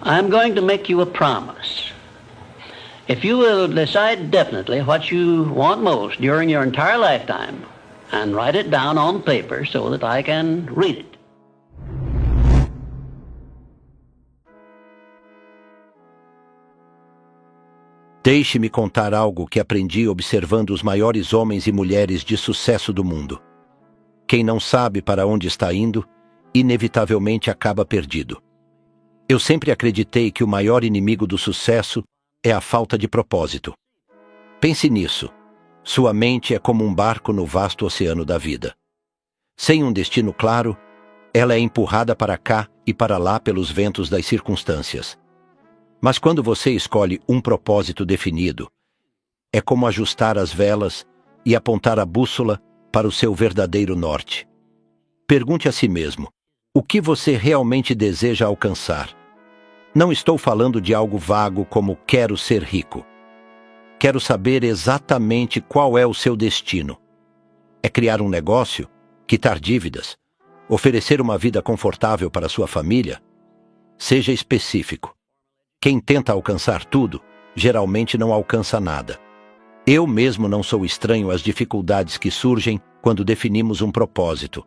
I'm going to make you a promise. If you will decide definitely what you want most during your entire lifetime and write it down on paper so that I can read it. Deixe-me contar algo que aprendi observando os maiores homens e mulheres de sucesso do mundo. Quem não sabe para onde está indo, inevitavelmente acaba perdido. Eu sempre acreditei que o maior inimigo do sucesso é a falta de propósito. Pense nisso. Sua mente é como um barco no vasto oceano da vida. Sem um destino claro, ela é empurrada para cá e para lá pelos ventos das circunstâncias. Mas quando você escolhe um propósito definido, é como ajustar as velas e apontar a bússola para o seu verdadeiro norte. Pergunte a si mesmo, o que você realmente deseja alcançar? Não estou falando de algo vago como quero ser rico. Quero saber exatamente qual é o seu destino. É criar um negócio? Quitar dívidas? Oferecer uma vida confortável para sua família? Seja específico. Quem tenta alcançar tudo, geralmente não alcança nada. Eu mesmo não sou estranho às dificuldades que surgem quando definimos um propósito.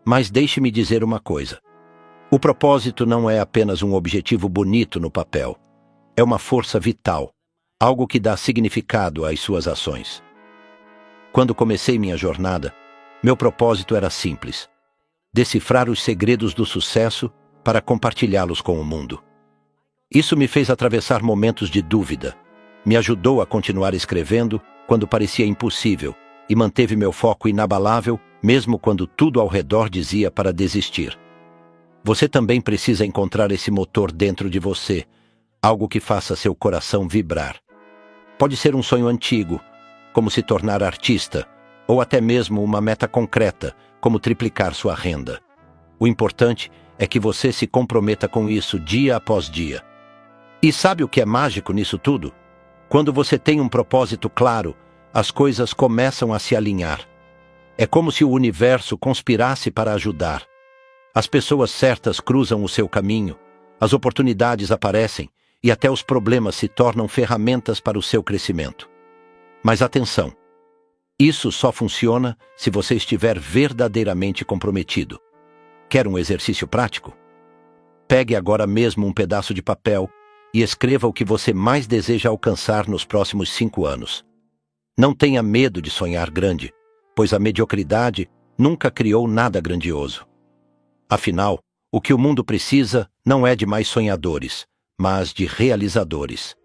Mas deixe-me dizer uma coisa. O propósito não é apenas um objetivo bonito no papel. É uma força vital, algo que dá significado às suas ações. Quando comecei minha jornada, meu propósito era simples: decifrar os segredos do sucesso para compartilhá-los com o mundo. Isso me fez atravessar momentos de dúvida, me ajudou a continuar escrevendo quando parecia impossível e manteve meu foco inabalável mesmo quando tudo ao redor dizia para desistir. Você também precisa encontrar esse motor dentro de você, algo que faça seu coração vibrar. Pode ser um sonho antigo, como se tornar artista, ou até mesmo uma meta concreta, como triplicar sua renda. O importante é que você se comprometa com isso dia após dia. E sabe o que é mágico nisso tudo? Quando você tem um propósito claro, as coisas começam a se alinhar. É como se o universo conspirasse para ajudar. As pessoas certas cruzam o seu caminho, as oportunidades aparecem e até os problemas se tornam ferramentas para o seu crescimento. Mas atenção! Isso só funciona se você estiver verdadeiramente comprometido. Quer um exercício prático? Pegue agora mesmo um pedaço de papel e escreva o que você mais deseja alcançar nos próximos 5 anos. Não tenha medo de sonhar grande, pois a mediocridade nunca criou nada grandioso. Afinal, o que o mundo precisa não é de mais sonhadores, mas de realizadores.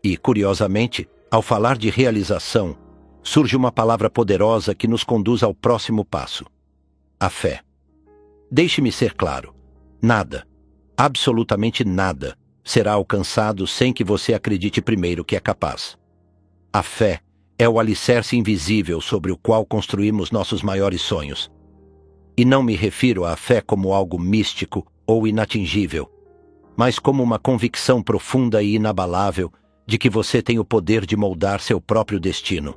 E, curiosamente, ao falar de realização, surge uma palavra poderosa que nos conduz ao próximo passo: a fé. Deixe-me ser claro: nada, absolutamente nada, será alcançado sem que você acredite primeiro que é capaz. A fé é o alicerce invisível sobre o qual construímos nossos maiores sonhos. E não me refiro à fé como algo místico ou inatingível, mas como uma convicção profunda e inabalável de que você tem o poder de moldar seu próprio destino.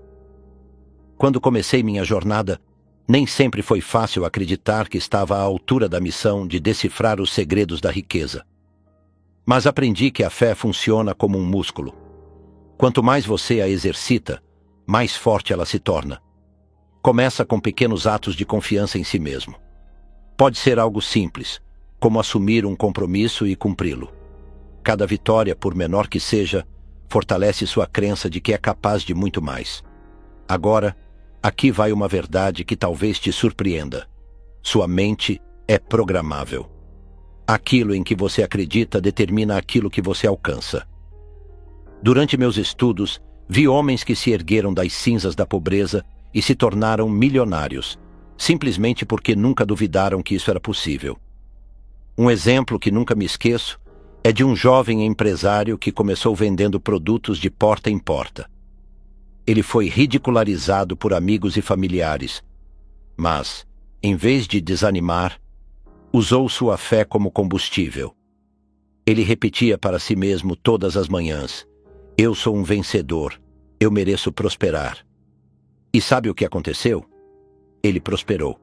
Quando comecei minha jornada, nem sempre foi fácil acreditar que estava à altura da missão de decifrar os segredos da riqueza. Mas aprendi que a fé funciona como um músculo. Quanto mais você a exercita, mais forte ela se torna. Começa com pequenos atos de confiança em si mesmo. Pode ser algo simples, como assumir um compromisso e cumpri-lo. Cada vitória, por menor que seja, fortalece sua crença de que é capaz de muito mais. Agora, aqui vai uma verdade que talvez te surpreenda. Sua mente é programável. Aquilo em que você acredita determina aquilo que você alcança. Durante meus estudos, vi homens que se ergueram das cinzas da pobreza e se tornaram milionários, simplesmente porque nunca duvidaram que isso era possível. Um exemplo que nunca me esqueço é de um jovem empresário que começou vendendo produtos de porta em porta. Ele foi ridicularizado por amigos e familiares, mas, em vez de desanimar, usou sua fé como combustível. Ele repetia para si mesmo todas as manhãs: eu sou um vencedor, eu mereço prosperar. E sabe o que aconteceu? Ele prosperou.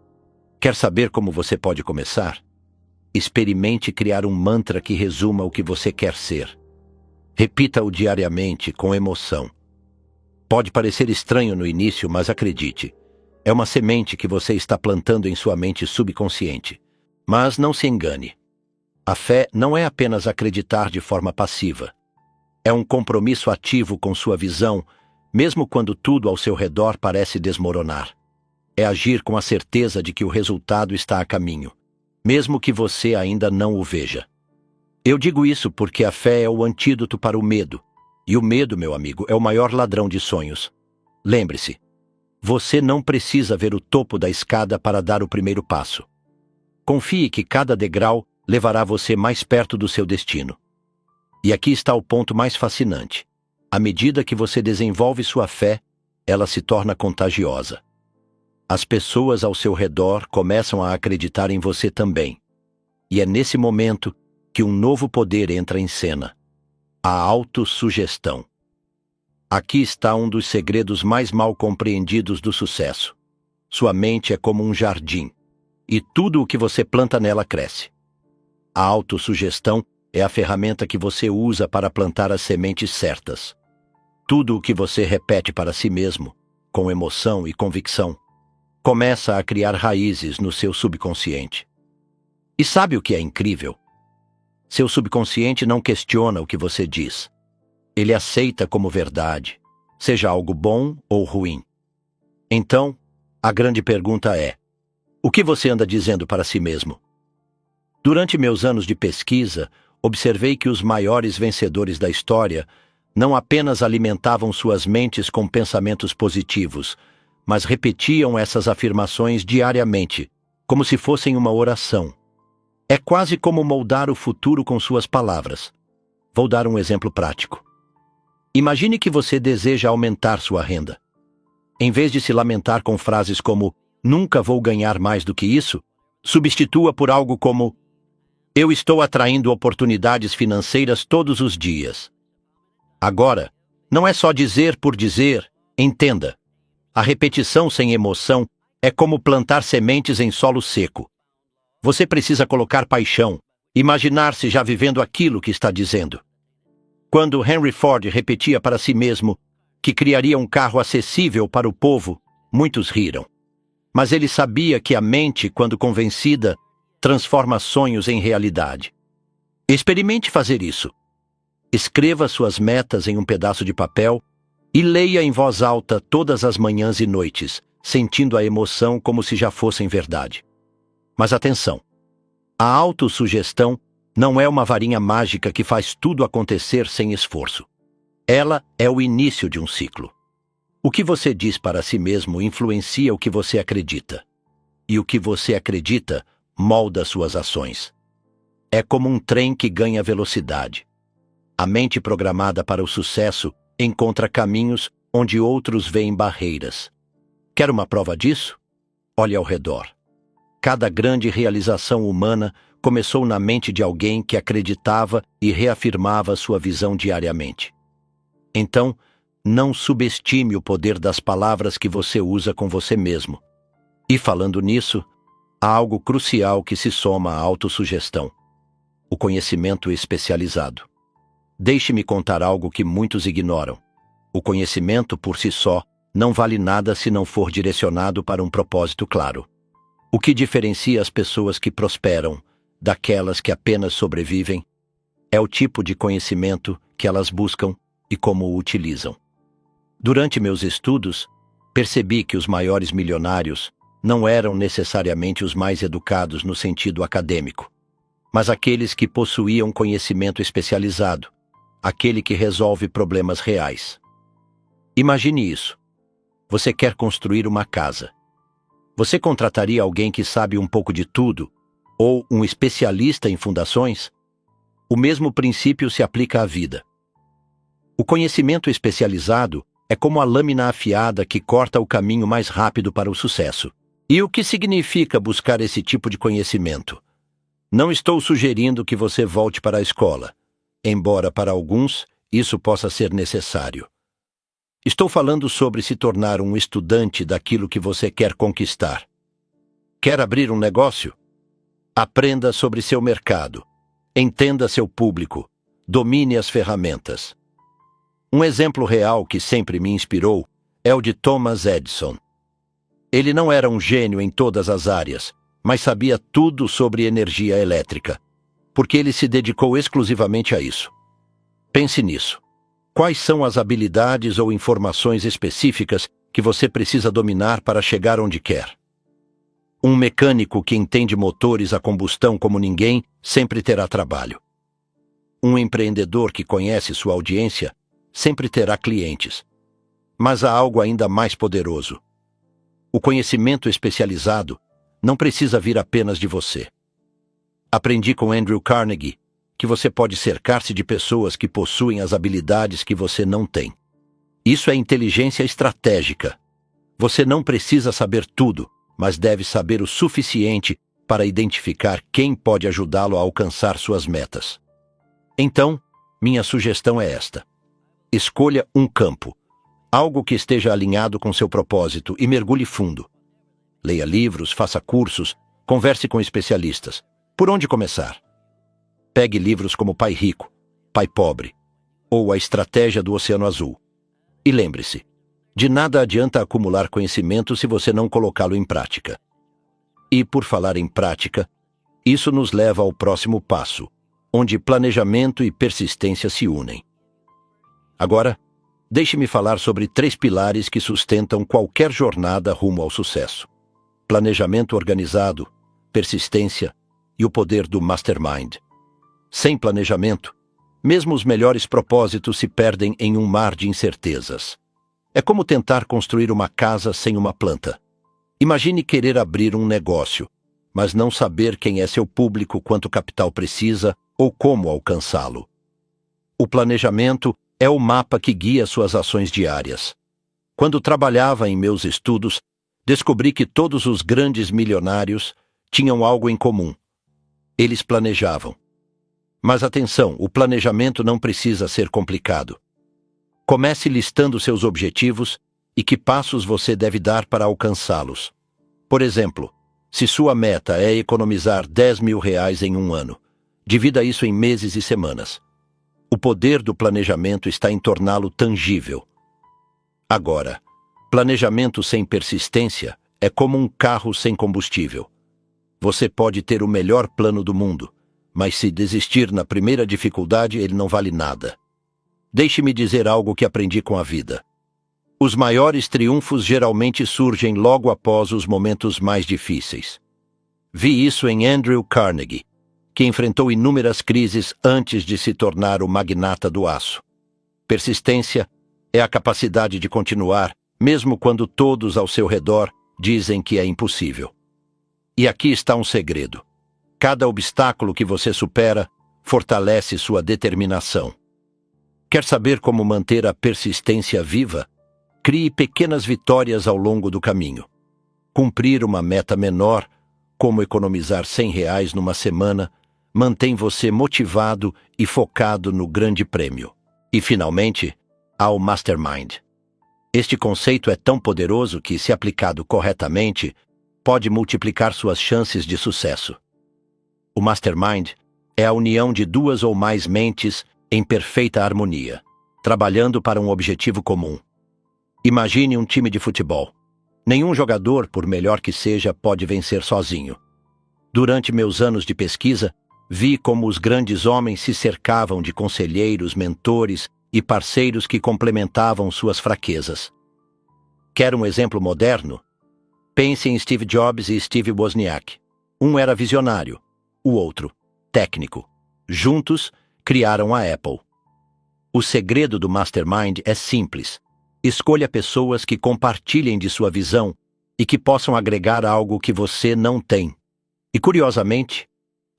Quer saber como você pode começar? experimente criar um mantra que resuma o que você quer ser. Repita-o diariamente, com emoção. Pode parecer estranho no início, mas acredite, é uma semente que você está plantando em sua mente subconsciente. Mas não se engane. A fé não é apenas acreditar de forma passiva. É um compromisso ativo com sua visão, mesmo quando tudo ao seu redor parece desmoronar. É agir com a certeza de que o resultado está a caminho, mesmo que você ainda não o veja. Eu digo isso porque a fé é o antídoto para o medo. E o medo, meu amigo, é o maior ladrão de sonhos. Lembre-se, você não precisa ver o topo da escada para dar o primeiro passo. Confie que cada degrau levará você mais perto do seu destino. E aqui está o ponto mais fascinante. À medida que você desenvolve sua fé, ela se torna contagiosa. As pessoas ao seu redor começam a acreditar em você também. E é nesse momento que um novo poder entra em cena: a autossugestão. Aqui está um dos segredos mais mal compreendidos do sucesso. Sua mente é como um jardim, e tudo o que você planta nela cresce. A autossugestão é a ferramenta que você usa para plantar as sementes certas. Tudo o que você repete para si mesmo, com emoção e convicção, começa a criar raízes no seu subconsciente. E sabe o que é incrível? Seu subconsciente não questiona o que você diz. Ele aceita como verdade, seja algo bom ou ruim. Então, a grande pergunta é: o que você anda dizendo para si mesmo? Durante meus anos de pesquisa, observei que os maiores vencedores da história não apenas alimentavam suas mentes com pensamentos positivos, mas repetiam essas afirmações diariamente, como se fossem uma oração. É quase como moldar o futuro com suas palavras. Vou dar um exemplo prático. Imagine que você deseja aumentar sua renda. Em vez de se lamentar com frases como "nunca vou ganhar mais do que isso", substitua por algo como "eu estou atraindo oportunidades financeiras todos os dias". Agora, não é só dizer por dizer, entenda. A repetição sem emoção é como plantar sementes em solo seco. Você precisa colocar paixão, imaginar-se já vivendo aquilo que está dizendo. Quando Henry Ford repetia para si mesmo que criaria um carro acessível para o povo, muitos riram. Mas ele sabia que a mente, quando convencida, transforma sonhos em realidade. Experimente fazer isso. Escreva suas metas em um pedaço de papel e leia em voz alta todas as manhãs e noites, sentindo a emoção como se já fossem verdade. Mas atenção, a autossugestão não é uma varinha mágica que faz tudo acontecer sem esforço. Ela é o início de um ciclo. O que você diz para si mesmo influencia o que você acredita. E o que você acredita molda suas ações. É como um trem que ganha velocidade. A mente programada para o sucesso encontra caminhos onde outros veem barreiras. Quer uma prova disso? Olhe ao redor. Cada grande realização humana começou na mente de alguém que acreditava e reafirmava sua visão diariamente. Então, não subestime o poder das palavras que você usa com você mesmo. E falando nisso, há algo crucial que se soma à autossugestão: o conhecimento especializado. Deixe-me contar algo que muitos ignoram. O conhecimento por si só não vale nada se não for direcionado para um propósito claro. O que diferencia as pessoas que prosperam daquelas que apenas sobrevivem é o tipo de conhecimento que elas buscam e como o utilizam. Durante meus estudos, percebi que os maiores milionários não eram necessariamente os mais educados no sentido acadêmico, mas aqueles que possuíam conhecimento especializado, aquele que resolve problemas reais. Imagine isso. Você quer construir uma casa. Você contrataria alguém que sabe um pouco de tudo, ou um especialista em fundações? O mesmo princípio se aplica à vida. O conhecimento especializado é como a lâmina afiada que corta o caminho mais rápido para o sucesso. E o que significa buscar esse tipo de conhecimento? Não estou sugerindo que você volte para a escola, embora para alguns isso possa ser necessário. Estou falando sobre se tornar um estudante daquilo que você quer conquistar. Quer abrir um negócio? Aprenda sobre seu mercado. Entenda seu público. Domine as ferramentas. Um exemplo real que sempre me inspirou é o de Thomas Edison. Ele não era um gênio em todas as áreas, mas sabia tudo sobre energia elétrica, porque ele se dedicou exclusivamente a isso. Pense nisso. Quais são as habilidades ou informações específicas que você precisa dominar para chegar onde quer? Um mecânico que entende motores a combustão como ninguém sempre terá trabalho. Um empreendedor que conhece sua audiência sempre terá clientes. Mas há algo ainda mais poderoso. O conhecimento especializado não precisa vir apenas de você. Aprendi com Andrew Carnegie que você pode cercar-se de pessoas que possuem as habilidades que você não tem. Isso é inteligência estratégica. Você não precisa saber tudo, mas deve saber o suficiente para identificar quem pode ajudá-lo a alcançar suas metas. Então, minha sugestão é esta. Escolha um campo, algo que esteja alinhado com seu propósito e mergulhe fundo. Leia livros, faça cursos, converse com especialistas. Por onde começar? Pegue livros como Pai Rico, Pai Pobre ou A Estratégia do Oceano Azul. E lembre-se, de nada adianta acumular conhecimento se você não colocá-lo em prática. E por falar em prática, isso nos leva ao próximo passo, onde planejamento e persistência se unem. Agora, deixe-me falar sobre 3 pilares que sustentam qualquer jornada rumo ao sucesso: planejamento organizado, persistência e o poder do mastermind. Sem planejamento, mesmo os melhores propósitos se perdem em um mar de incertezas. É como tentar construir uma casa sem uma planta. Imagine querer abrir um negócio, mas não saber quem é seu público, quanto capital precisa ou como alcançá-lo. O planejamento é o mapa que guia suas ações diárias. Quando trabalhava em meus estudos, descobri que todos os grandes milionários tinham algo em comum. Eles planejavam. Mas atenção, o planejamento não precisa ser complicado. Comece listando seus objetivos e que passos você deve dar para alcançá-los. Por exemplo, se sua meta é economizar R$10.000 em um ano, divida isso em meses e semanas. O poder do planejamento está em torná-lo tangível. Agora, planejamento sem persistência é como um carro sem combustível. Você pode ter o melhor plano do mundo, mas se desistir na primeira dificuldade, ele não vale nada. Deixe-me dizer algo que aprendi com a vida. Os maiores triunfos geralmente surgem logo após os momentos mais difíceis. Vi isso em Andrew Carnegie, que enfrentou inúmeras crises antes de se tornar o magnata do aço. Persistência é a capacidade de continuar, mesmo quando todos ao seu redor dizem que é impossível. E aqui está um segredo. Cada obstáculo que você supera fortalece sua determinação. Quer saber como manter a persistência viva? Crie pequenas vitórias ao longo do caminho. Cumprir uma meta menor, como economizar R$100 numa semana, mantém você motivado e focado no grande prêmio. E, finalmente, há o Mastermind. Este conceito é tão poderoso que, se aplicado corretamente, pode multiplicar suas chances de sucesso. O Mastermind é a união de 2 ou mais mentes em perfeita harmonia, trabalhando para um objetivo comum. Imagine um time de futebol. Nenhum jogador, por melhor que seja, pode vencer sozinho. Durante meus anos de pesquisa, vi como os grandes homens se cercavam de conselheiros, mentores e parceiros que complementavam suas fraquezas. Quer um exemplo moderno? Pense em Steve Jobs e Steve Wozniak. Um era visionário, o outro, técnico. Juntos, criaram a Apple. O segredo do Mastermind é simples. Escolha pessoas que compartilhem de sua visão e que possam agregar algo que você não tem. E, curiosamente,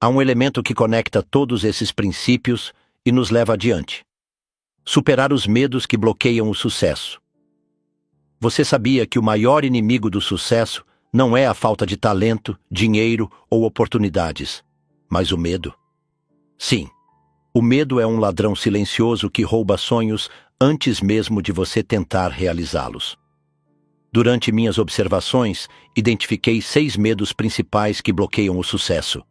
há um elemento que conecta todos esses princípios e nos leva adiante. Superar os medos que bloqueiam o sucesso. Você sabia que o maior inimigo do sucesso não é a falta de talento, dinheiro ou oportunidades, mas o medo? Sim, o medo é um ladrão silencioso que rouba sonhos antes mesmo de você tentar realizá-los. Durante minhas observações, identifiquei 6 medos principais que bloqueiam o sucesso.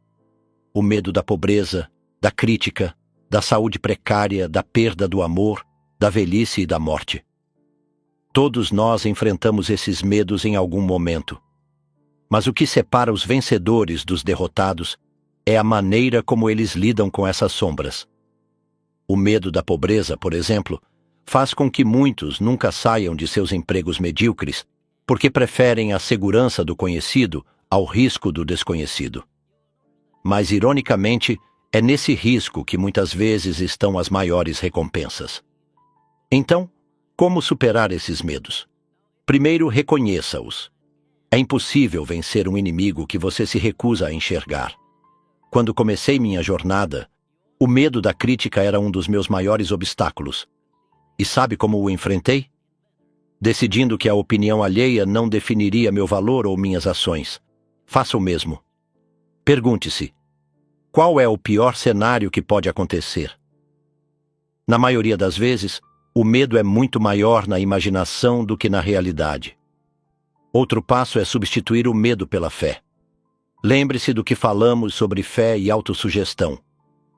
o medo da pobreza, da crítica, da saúde precária, da perda do amor, da velhice e da morte. Todos nós enfrentamos esses medos em algum momento. Mas o que separa os vencedores dos derrotados é a maneira como eles lidam com essas sombras. O medo da pobreza, por exemplo, faz com que muitos nunca saiam de seus empregos medíocres porque preferem a segurança do conhecido ao risco do desconhecido. Mas, ironicamente, é nesse risco que muitas vezes estão as maiores recompensas. Então, como superar esses medos? Primeiro, reconheça-os. É impossível vencer um inimigo que você se recusa a enxergar. Quando comecei minha jornada, o medo da crítica era um dos meus maiores obstáculos. E sabe como o enfrentei? Decidindo que a opinião alheia não definiria meu valor ou minhas ações. Faça o mesmo. Pergunte-se: qual é o pior cenário que pode acontecer? Na maioria das vezes, o medo é muito maior na imaginação do que na realidade. Outro passo é substituir o medo pela fé. Lembre-se do que falamos sobre fé e autossugestão.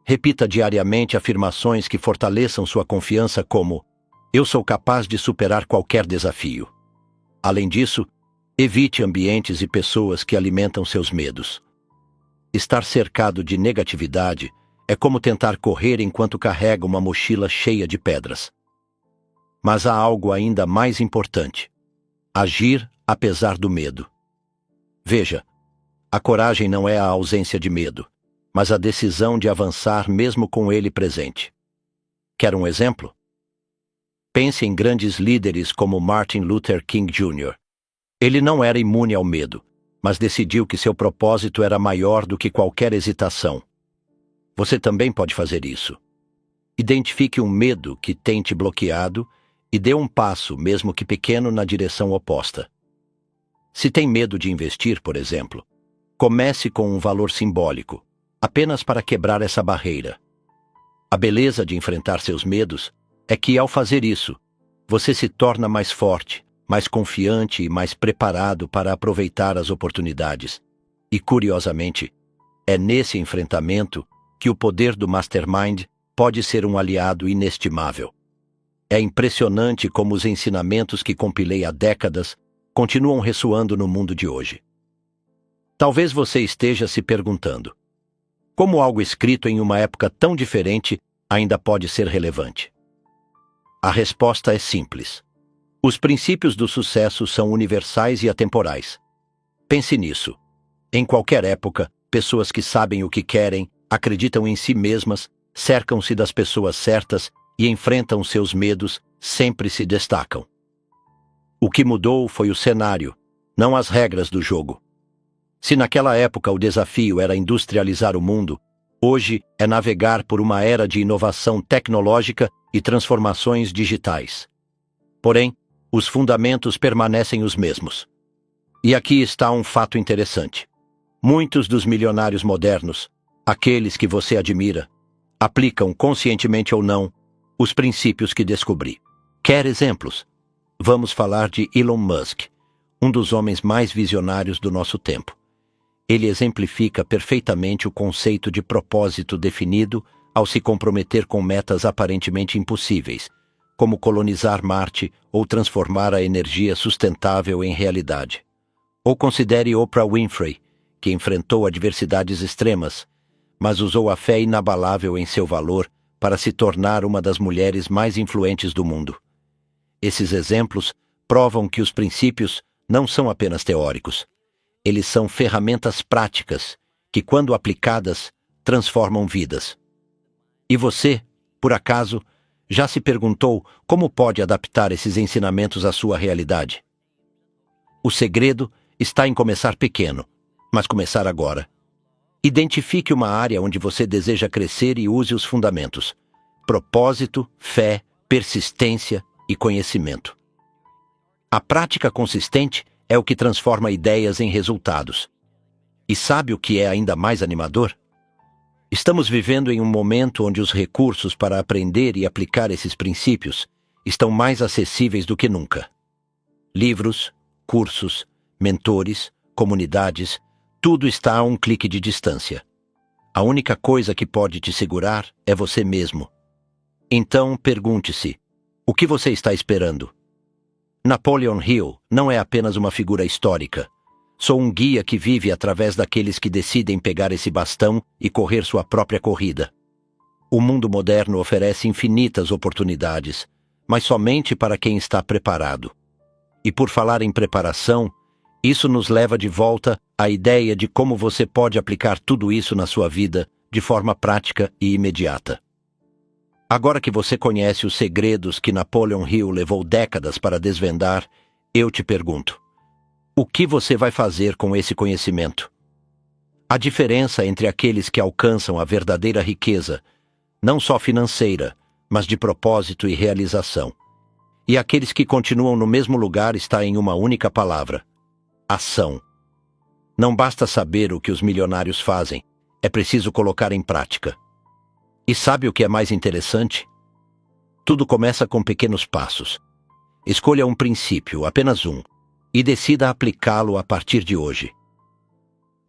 Repita diariamente afirmações que fortaleçam sua confiança como: eu sou capaz de superar qualquer desafio. Além disso, evite ambientes e pessoas que alimentam seus medos. Estar cercado de negatividade é como tentar correr enquanto carrega uma mochila cheia de pedras. Mas há algo ainda mais importante: agir apesar do medo. Veja, a coragem não é a ausência de medo, mas a decisão de avançar mesmo com ele presente. Quer um exemplo? Pense em grandes líderes como Martin Luther King Jr. Ele não era imune ao medo, mas decidiu que seu propósito era maior do que qualquer hesitação. Você também pode fazer isso. Identifique um medo que tem te bloqueado e dê um passo, mesmo que pequeno, na direção oposta. Se tem medo de investir, por exemplo, comece com um valor simbólico, apenas para quebrar essa barreira. A beleza de enfrentar seus medos é que, ao fazer isso, você se torna mais forte, mais confiante e mais preparado para aproveitar as oportunidades. E, curiosamente, é nesse enfrentamento que o poder do Mastermind pode ser um aliado inestimável. É impressionante como os ensinamentos que compilei há décadas continuam ressoando no mundo de hoje. Talvez você esteja se perguntando: como algo escrito em uma época tão diferente ainda pode ser relevante? A resposta é simples. Os princípios do sucesso são universais e atemporais. Pense nisso. Em qualquer época, pessoas que sabem o que querem, acreditam em si mesmas, cercam-se das pessoas certas e enfrentam seus medos, sempre se destacam. O que mudou foi o cenário, não as regras do jogo. Se naquela época o desafio era industrializar o mundo, hoje é navegar por uma era de inovação tecnológica e transformações digitais. Porém, os fundamentos permanecem os mesmos. E aqui está um fato interessante. Muitos dos milionários modernos, aqueles que você admira, aplicam, conscientemente ou não, os princípios que descobri. Quer exemplos? Vamos falar de Elon Musk, um dos homens mais visionários do nosso tempo. Ele exemplifica perfeitamente o conceito de propósito definido ao se comprometer com metas aparentemente impossíveis, como colonizar Marte ou transformar a energia sustentável em realidade. Ou considere Oprah Winfrey, que enfrentou adversidades extremas, mas usou a fé inabalável em seu valor para se tornar uma das mulheres mais influentes do mundo. Esses exemplos provam que os princípios não são apenas teóricos. Eles são ferramentas práticas que, quando aplicadas, transformam vidas. E você, por acaso, já se perguntou como pode adaptar esses ensinamentos à sua realidade? O segredo está em começar pequeno, mas começar agora. Identifique uma área onde você deseja crescer e use os fundamentos: propósito, fé, persistência e conhecimento. A prática consistente é o que transforma ideias em resultados. E sabe o que é ainda mais animador? Estamos vivendo em um momento onde os recursos para aprender e aplicar esses princípios estão mais acessíveis do que nunca. Livros, cursos, mentores, comunidades, tudo está a um clique de distância. A única coisa que pode te segurar é você mesmo. Então, pergunte-se, o que você está esperando? Napoleon Hill não é apenas uma figura histórica. Sou um guia que vive através daqueles que decidem pegar esse bastão e correr sua própria corrida. O mundo moderno oferece infinitas oportunidades, mas somente para quem está preparado. E por falar em preparação, isso nos leva de volta à ideia de como você pode aplicar tudo isso na sua vida de forma prática e imediata. Agora que você conhece os segredos que Napoleon Hill levou décadas para desvendar, eu te pergunto: o que você vai fazer com esse conhecimento? A diferença entre aqueles que alcançam a verdadeira riqueza, não só financeira, mas de propósito e realização, e aqueles que continuam no mesmo lugar está em uma única palavra: ação. Não basta saber o que os milionários fazem, é preciso colocar em prática. E sabe o que é mais interessante? Tudo começa com pequenos passos. Escolha um princípio, apenas um, e decida aplicá-lo a partir de hoje.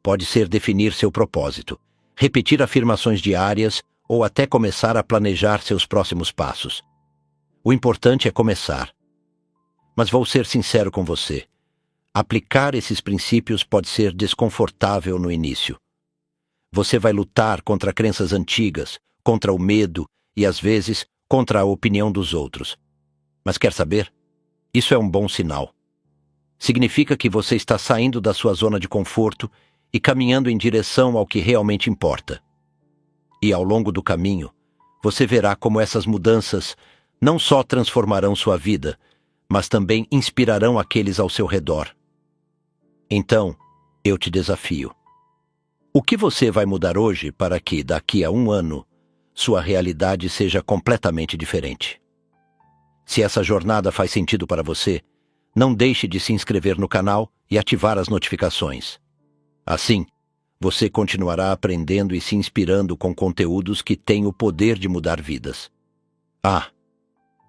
Pode ser definir seu propósito, repetir afirmações diárias ou até começar a planejar seus próximos passos. O importante é começar. Mas vou ser sincero com você. Aplicar esses princípios pode ser desconfortável no início. Você vai lutar contra crenças antigas, contra o medo e, às vezes, contra a opinião dos outros. Mas quer saber? Isso é um bom sinal. Significa que você está saindo da sua zona de conforto e caminhando em direção ao que realmente importa. E ao longo do caminho, você verá como essas mudanças não só transformarão sua vida, mas também inspirarão aqueles ao seu redor. Então, eu te desafio. O que você vai mudar hoje para que, daqui a 1 ano, sua realidade seja completamente diferente? Se essa jornada faz sentido para você, não deixe de se inscrever no canal e ativar as notificações. Assim, você continuará aprendendo e se inspirando com conteúdos que têm o poder de mudar vidas.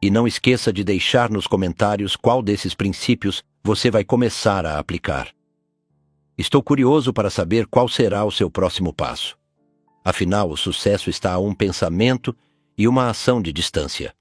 E não esqueça de deixar nos comentários qual desses princípios você vai começar a aplicar. Estou curioso para saber qual será o seu próximo passo. Afinal, o sucesso está a um pensamento e uma ação de distância.